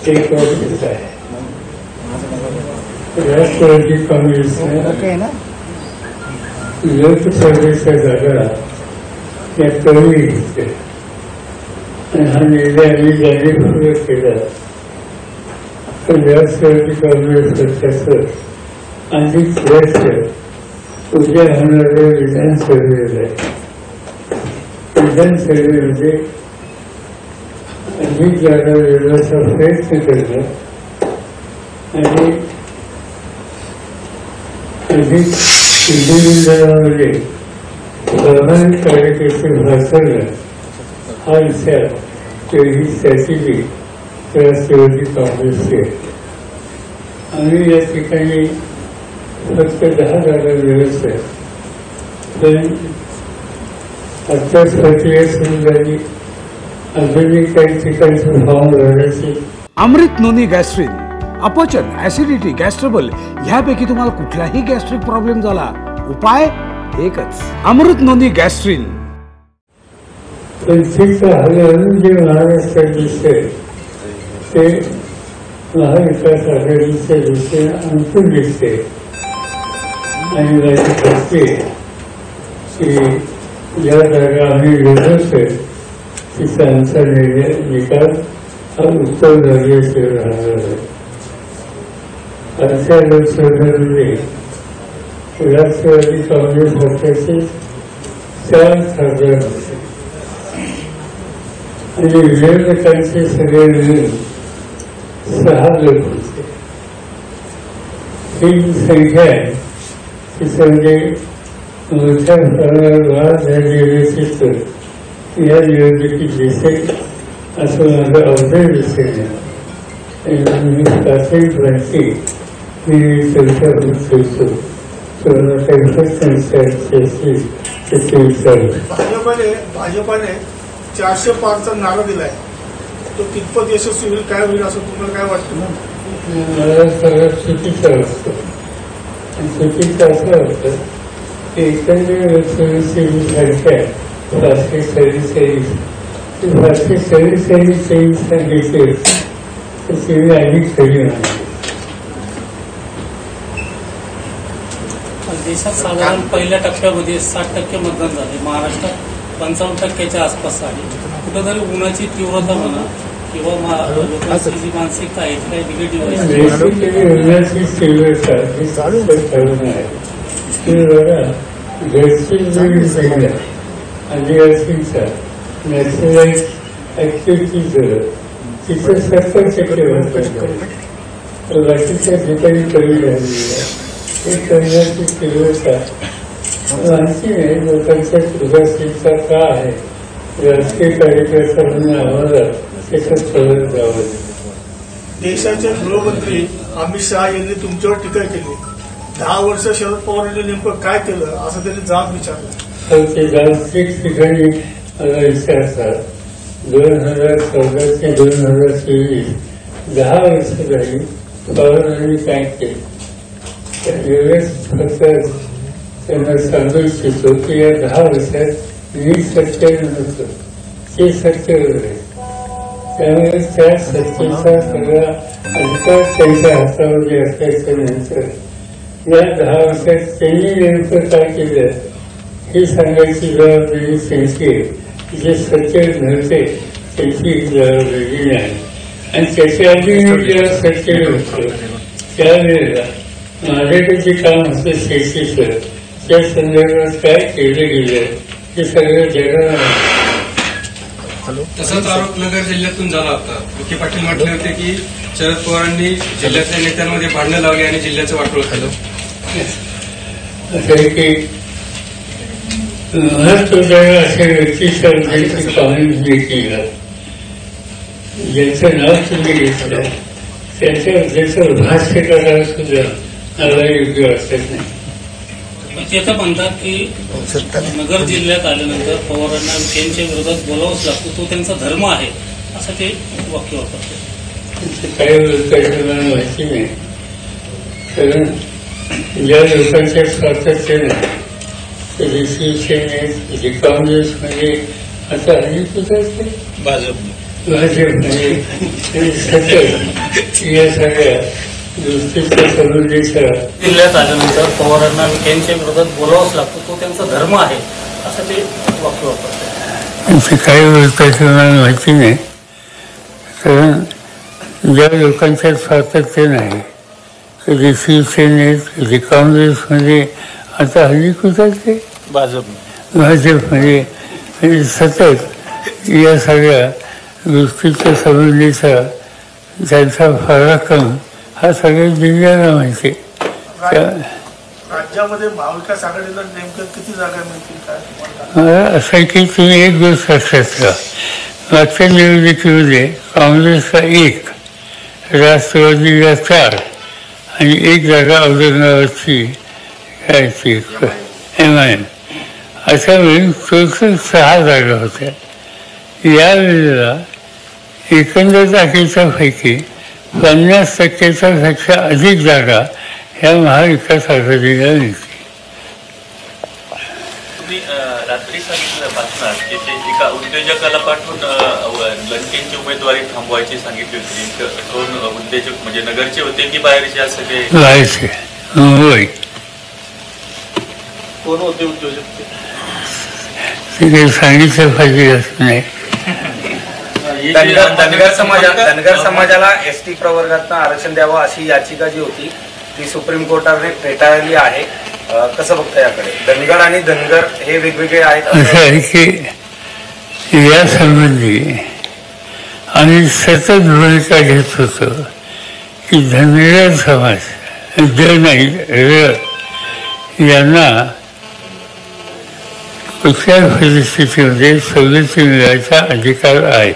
एक वर्ष आहे. राष्ट्रवादी काँग्रेसने लोकसभेच्या जागा या कमी घेतल्या आणि हा निर्णय आम्ही जाणीवपूर्वक केला. पण राष्ट्रवादी काँग्रेस पक्षाचं अधिक लक्ष उद्या होणाऱ्या विधानसभेला आहे. विधानसभेमध्ये अधिक जागा मिळवण्याचा प्रयत्न करणं आणि अधिक विधिमंडळामध्ये सामाजिक कार्यकर्ते भासवणं हा विचार ही स्ट्रॅटेजी राष्ट्रवादी काँग्रेसची आहे. आम्ही या ठिकाणी फक्त 10 जागा मिळत आहे. पण आत्ताच प्रक्रिया सुरू झाली. अजूनही काही ठिकाणचं फॉर्म भरण्याची. अमृत नोनी गॅस्ट्रिन, अपचन, ऍसिडिटी, गॅस्ट्रबल ह्यापैकी तुम्हाला कुठलाही गॅस्ट्रिक प्रॉब्लेम झाला, उपाय एकच, अमृत नोनी गॅस्ट्रिन. पंचवीसचा हलवून जे महाराष्ट्रात दिसतंय ते महाविकास आघाडीच्या दृष्टीने अंकुर दिसते. आणि माझी खात्री की ज्या जागा आम्ही लढवतोय तिचा आमचा निकाल हा उत्तर दर्जाचे राहणार आहे. आजच्या लोकसभेमध्ये राष्ट्रवादी काँग्रेस पक्षाचे 4 खासदार होते आणि विरोधकांचे सगळे मिळून 6 लोक होते. ही जी संख्या आहे ती म्हणजे मोठ्या प्रमाणावर वाढ झालेली चित्र या निवडणुकीत दिसेल असं माझं अवघड दिसेल. मी प्राथमिक ही चर्चा होत ठेवतो. तर काही प्रश्न विचारायचे असतील तर ते विचारू. भाजपाने 405चा नारा दिलाय, तो कितपत यशस्वी होईल, काय होईल असं तुम्हाला काय वाटतं? मला सगळं चुकीचं वाटतं. चुकीचं असं वाटतं की एकंदर लोकसभेची जी संख्या आहे 544, 544 सांगितली तर ती अधिक खरी नाही. देशात साधारण पहिल्या टप्प्यामध्ये 60% मतदान झाले. महाराष्ट्रात 55%च्या आसपास आहे. कुठंतरी उन्हाची तीव्रता म्हणा किंवा लोकांची जी मानसिकता आहे ती काही निगेटिव्ह आहे. उन्हाची तीव्रता हे ठरवून आहे. ते बघा गडचिरोली आदिवासींचा नॅशनलाइज ऍक्टिव्हिटी झालं तिथं 70% मतदान. बाकीच्या ठिकाणी कमी झालेली आहे. हे करण्याची तीव्रता आणखी आहे. लोकांच्या उदासीनता का आहे राजकीय कार्यकर्ता म्हणून आम्हाला त्याच्यात फरक जावं. देशाचे गृहमंत्री अमित शहा यांनी तुमच्यावर टीका केली. 10 वर्ष शरद पवार यांनी नेमकं काय केलं असं त्यांनी जाब विचारलं. ते जागतिक ठिकाणी मला विचारतात. 2014 ते 2023 10 वर्ष झाली पवारांनी काय केलं. त्यावेळेस फक्त त्यांना सांगू इच्छितो की या 10 वर्षात मी सत्य नव्हतं, ते सत्य आहे. त्यामुळे त्या सत्तेचा सगळा अधिकार त्यांच्या हातामध्ये असल्याच्यानंतर या 10 वर्षात त्यांनी नेमकं काय केलं हे सांगायची जबाबदारी त्यांची आहे. जे सत्य नव्हते त्यांची जबाबदारी नाही. आणि त्याच्या आधी जेव्हा सत्य होतं त्यावेळेला माझ्याकडे जे काम होतं शेतीचं त्या संदर्भात काय केलं गेलं हे सगळं जगाला. तसाच आरोप नगर जिल्ह्यातून झाला होता. विखे पाटील म्हटले होते की शरद पवारांनी जिल्ह्यातल्या नेत्यांमध्ये भांडणं लावली आणि जिल्ह्याचं वाटोळ केलं. असं की महत्वपूर्ण अशा व्यक्तीच्या पाहणी केलं ज्यांचं नाव तुम्ही घेतलं त्याचं भाष्य करायला सुद्धा मला योग्य वाटत नाही. ते तर म्हणतात की नगर जिल्ह्यात आल्यानंतर पवारांना त्यांच्या विरोधात बोलावंच लागतं, तो त्यांचा धर्म आहे असं ते वाक्य वापरतात. काही लोकांची मला माहिती नाही. कारण ज्या लोकांच्या स्वातंत्र्याने शिवसेनेत काँग्रेसमध्ये आता हल्ली सुद्धा भाजप भाजपने सतत या सगळ्या गोष्टीच्या संबंधीचा जिल्ह्यात आल्यानंतर पवारांना विखेंच्या विरोधात बोलावंच लागतं, तो त्यांचा धर्म आहे असं ते वाक्य वापरतात. ते काय बोलतात ते मला माहिती नाही, कारण ज्या लोकांच्यात सातत्य नाही, कधी शिवसेनेत कधी काँग्रेसमध्ये, आता हल्ली कुठं ते भाजपमध्ये सतत या सगळ्या गोष्टीच्या संबंधीचा त्यांचा पराक्रम हा सगळ्या जिल्ह्याला माहिती. राज्यामध्ये महाविकास आघाडीला नेमकं किती जागा मिळतील काय मला असं आहे की तुम्ही एक गोष्ट लक्षात ठेवा, मागच्या निवडणुकीमध्ये काँग्रेसला 1, राष्ट्रवादीला 4 आणि 1 जागा औरंगाबादची घ्यायची MIM, अशा वेळी 6 जागा होत्या. यावेळेला एकंदर जागेच्या पैकी 50%च्या पेक्षा अधिक जागा ह्या महाविकास आघाडीला मिळतील. तुम्ही रात्री सांगितलं बातम्यात की ते एका उद्योजकाला पाठवून लंकेंची उमेदवारी थांबवायची सांगितली होती. दोन उद्योजक म्हणजे नगरचे होते की बाहेरचे असं ते बाहेरचे? होय. कोण होते उद्योजक ते? ते काही सांगितलं पाहिजे असं नाही. धनगर समाजाला ST प्रवर्गातनं आरक्षण द्यावं अशी याचिका जी होती ती सुप्रीम कोर्टाने फेटाळली आहे. कसं बघता याकडे? धनगर आणि धनगर हे वेगवेगळे आहेत. असं आहे की या संबंधी आम्ही सतत भूमिका घेत होतो की धनगर समाज यांना कुठल्याही परिस्थितीमध्ये सवलती मिळायचा अधिकार आहे.